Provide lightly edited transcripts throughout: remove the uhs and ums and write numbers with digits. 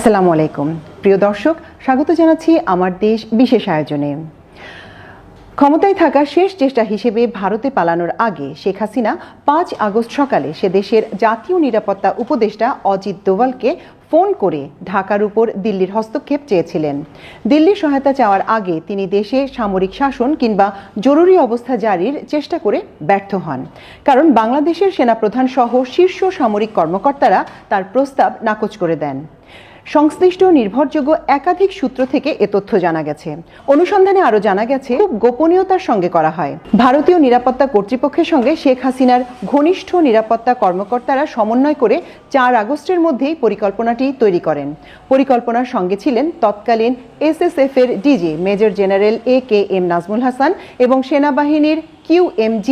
আসসালামু আলাইকুম প্রিয় দর্শক, স্বাগত জানাচ্ছি আমার দেশ বিশেষ আয়োজনে। ক্ষমতায় থাকার শেষ চেষ্টা হিসেবে ভারতে পালানোর আগে শেখ হাসিনা ৫ আগস্ট সকালে সে দেশের জাতীয় নিরাপত্তা উপদেষ্টা অজিত দোভালকে ফোন করে ঢাকার উপর দিল্লির হস্তক্ষেপ চেয়েছিলেন। দিল্লির সহায়তা চাওয়ার আগে তিনি দেশে সামরিক শাসন কিংবা জরুরি অবস্থা জারির চেষ্টা করে ব্যর্থ হন, কারণ বাংলাদেশের সেনাপ্রধান সহ শীর্ষ সামরিক কর্মকর্তারা তার প্রস্তাব নাকচ করে দেন। সংশ্লিষ্ট নির্ভরযোগ্য একাধিক সূত্র থেকে এ তথ্য জানা গেছে। অনুসন্ধানে আরও জানা গেছে খুব গোপনীয়তার সঙ্গে করা হয়। ভারতীয় নিরাপত্তা কর্তৃপক্ষের সঙ্গে শেখ হাসিনার ঘনিষ্ঠ নিরাপত্তা কর্মকর্তারা সমন্বয় করে ৪ আগস্টের মধ্যেই পরিকল্পনাটি তৈরি করেন। পরিকল্পনার সঙ্গে ছিলেন তৎকালীন SSF এর DG major general AKM Nazmul Hasan এবং সেনাবাহিনীর QMG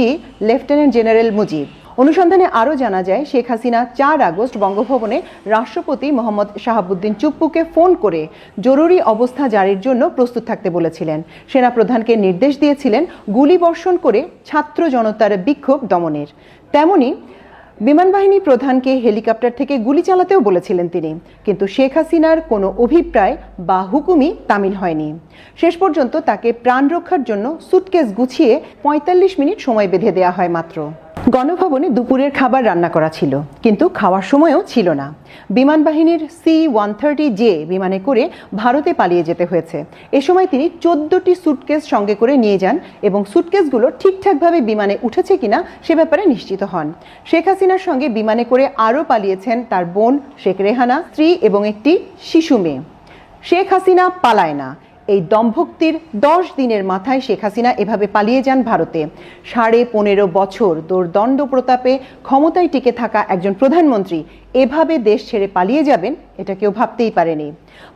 লেফটেন্যান্ট জেনারেল মুজিব। অনুসন্ধানে আরও জানা যায়, শেখ হাসিনা ৪ আগস্ট বঙ্গভবনে রাষ্ট্রপতি মোহাম্মদ শাহাবুদ্দিন চুপ্পুকে ফোন করে জরুরি অবস্থা জারির জন্য প্রস্তুত থাকতে বলেছিলেন। সেনাপ্রধানকে নির্দেশ দিয়েছিলেন গুলিবর্ষণ করে ছাত্র জনতার বিক্ষোভ দমনের। তেমনি বিমানবাহিনী প্রধানকে হেলিকপ্টার থেকে গুলি চালাতেও বলেছিলেন তিনি, কিন্তু শেখ হাসিনার কোনো অভিপ্রায় বা হুকুমই তামিল হয়নি। শেষ পর্যন্ত তাকে প্রাণ রক্ষার জন্য সুটকেস গুছিয়ে ৪৫ মিনিট সময় বেঁধে দেওয়া হয় মাত্র। গণভবনে দুপুরের খাবার রান্না করা ছিল, কিন্তু খাওয়ার সময়ও ছিল না। বিমানবাহিনীর C-130J বিমানে করে ভারতে পালিয়ে যেতে হয়েছে। এ সময় তিনি 14টি সুটকেস সঙ্গে করে নিয়ে যান এবং সুটকেসগুলো ঠিকঠাকভাবে বিমানে উঠেছে কিনা সে ব্যাপারে নিশ্চিত হন। শেখ হাসিনার সঙ্গে বিমানে করে আরও পালিয়েছেন তার বোন শেখ রেহানা, স্ত্রী এবং একটি শিশু মেয়ে। শেখ হাসিনা পালায় না। এই দম্ভক্তির 10 দিনের মাথায় শেখ হাসিনা এভাবে পালিয়ে যান ভারতে। 15.5 বছর দোর্দণ্ড প্রতাপে ক্ষমতায় টিকে থাকা একজন প্রধানমন্ত্রী এভাবে দেশ ছেড়ে পালিয়ে যাবেন, এটা কেউ ভাবতেই পারেনি।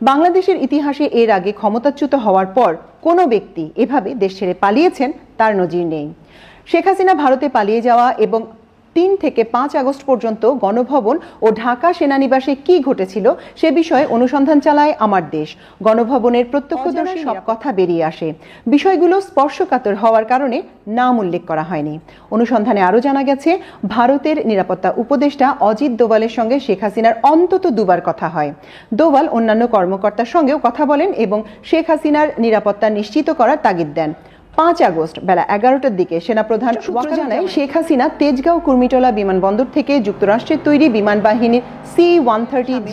বাংলাদেশের ইতিহাসে এর আগে ক্ষমতাচ্যুত হওয়ার পর কোনো ব্যক্তি এভাবে দেশ ছেড়ে পালিয়েছেন তার নজির নেই। শেখ হাসিনা ভারতে পালিয়ে যাওয়া এবং ৩ থেকে ৫ আগস্ট পর্যন্ত গণভবন ও ঢাকা সেনানিবাসে কি ঘটেছিল সে বিষয়ে অনুসন্ধান চালায় আমার দেশ। গণভবনের প্রত্যক্ষদর্শী সব কথা বেরিয়ে আসে। বিষয়গুলো স্পর্শকাতর হওয়ার কারণে নাম উল্লেখ করা হয়নি। অনুসন্ধানে আরও জানা গেছে, ভারতের নিরাপত্তা উপদেষ্টা অজিত দোভালের সঙ্গে শেখ হাসিনার অন্তত 2 বার কথা হয়। দোভাল অন্যান্য কর্মকর্তার সঙ্গেও কথা বলেন এবং শেখ হাসিনার নিরাপত্তা নিশ্চিত করার তাগিদ দেন। ৫ আগস্ট বেলা 11টার দিকে সেনাপ্রধান জানায়, শেখ হাসিনা তেজগাঁও কুর্মিটোলা বিমানবন্দর থেকে যুক্তরাষ্ট্রের তৈরি বিমানবাহিনীর C-130J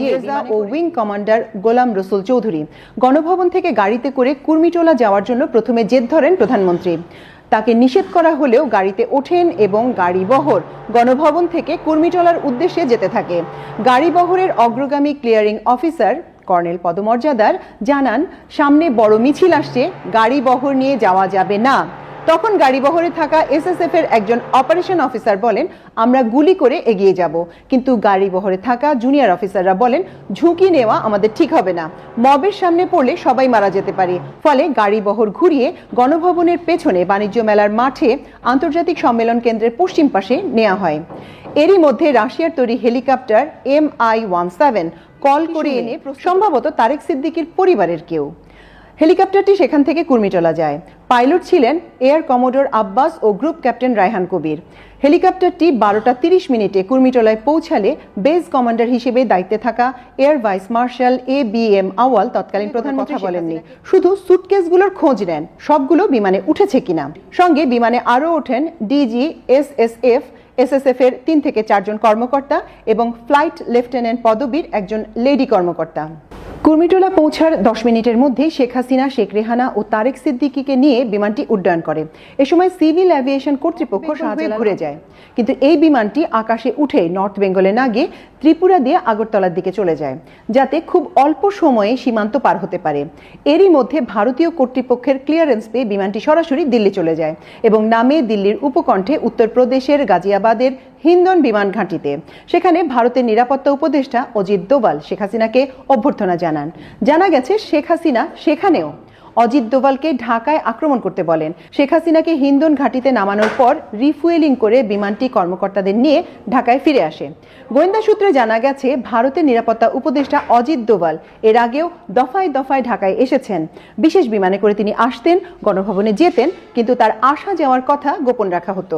ও উইং কমান্ডার গোলাম রসুল চৌধুরী গণভবন থেকে গাড়িতে করে কুর্মিটোলা যাওয়ার জন্য প্রথমে জেদ ধরেন প্রধানমন্ত্রী। তাকে নিষেধ করা হলেও গাড়িতে ওঠেন এবং গাড়িবহর গণভবন থেকে কুর্মিটোলার উদ্দেশ্যে যেতে থাকে। গাড়িবহরের অগ্রগামী ক্লিয়ারিং অফিসার কর্নেল পদমর্যাদার জানান, সামনে বড় মিছিল আসছে, গাড়ি বহর নিয়ে যাওয়া যাবে না। তখন গাড়িবহরে থাকা SSF এর একজন অপারেশন অফিসার বলেন, আমরা গুলি করে এগিয়ে যাব। কিন্তু গাড়িবহরে থাকা জুনিয়র অফিসাররা বলেন, ঝুঁকি নেওয়া আমাদের ঠিক হবে না, মবের সামনে পড়লে সবাই মারা যেতে পারে। ফলে গাড়িবহর ঘুরিয়ে গণভবনের পেছনে বাণিজ্য মেলার মাঠে আন্তর্জাতিক সম্মেলন কেন্দ্রের পশ্চিম পাশে নেওয়া হয়। এরই মধ্যে রাশিয়ার তৈরি হেলিকপ্টার Mi-17 কল করে এনে সম্ভবত তারেক সিদ্দিকীর পরিবারের কেউ। হেলিকপ্টারটি সেখান থেকে কুর্মিটোলা যায়। পাইলট ছিলেন এয়ার কমোডোর আব্বাস ও গ্রুপ ক্যাপ্টেন রায়হান কবির। হেলিকপ্টারটি 12টা 30 মিনিটে কুর্মিটোলায় পৌঁছালে বেস কমান্ডার হিসেবে দায়িত্বে থাকা এয়ার ভাইস মার্শাল ABM আওয়াল তৎকালীন প্রধান কথা বলেননি, শুধু সুটকেসগুলোর খোঁজ নেন সবগুলো বিমানে উঠেছে কিনা। সঙ্গে বিমানে আরও ওঠেন DG SSF এর 3 থেকে 4 জন কর্মকর্তা এবং ফ্লাইট লেফটেন্যান্ট পদবীর একজন লেডি কর্মকর্তা। কুর্মিটোলা পৌঁছার 10 মিনিটের মধ্যে শেখ হাসিনা, শেখ রেহানা ও তারেক সিদ্দিকীকে নিয়ে বিমানটি উড্ডয়ন করে। এ সময় সিভিল অ্যাভিয়েশন কর্তৃপক্ষ শাহজালাল ঘুরে যায়, কিন্তু এই বিমানটি আকাশে উঠে নর্থ বেঙ্গলে না গিয়ে ত্রিপুরা দিয়ে আগরতলার দিকে চলে যায়, যাতে খুব অল্প সময়ে সীমান্ত পার হতে পারে। এরই মধ্যে ভারতীয় কর্তৃপক্ষের ক্লিয়ারেন্স পেয়ে বিমানটি সরাসরি দিল্লি চলে যায় এবং নামে দিল্লির উপকণ্ঠে উত্তরপ্রদেশের গাজিয়াবাদের হিন্দন বিমান ঘাঁটিতে। সেখানে ভারতের নিরাপত্তা উপদেষ্টা অজিত দোভাল শেখ হাসিনাকে অভ্যর্থনা জানান। জানা গেছে, শেখ হাসিনা সেখানেও অজিত দোভালকে ঢাকায় আক্রমণ করতে বলেন। শেখ হাসিনাকে হিন্দন ঘাঁটিতে নামানোর পর রিফুয়েলিং করে বিমানটি কর্মকর্তাদের নিয়ে ঢাকায় ফিরে আসে। গোয়েন্দা সূত্রে জানা গেছে, ভারতের নিরাপত্তা উপদেষ্টা অজিত দোভাল এর আগেও দফায় দফায় ঢাকায় এসেছেন। বিশেষ বিমানে করে তিনি আসতেন, গণভবনে যেতেন, কিন্তু তার আসা যাওয়ার কথা গোপন রাখা হতো।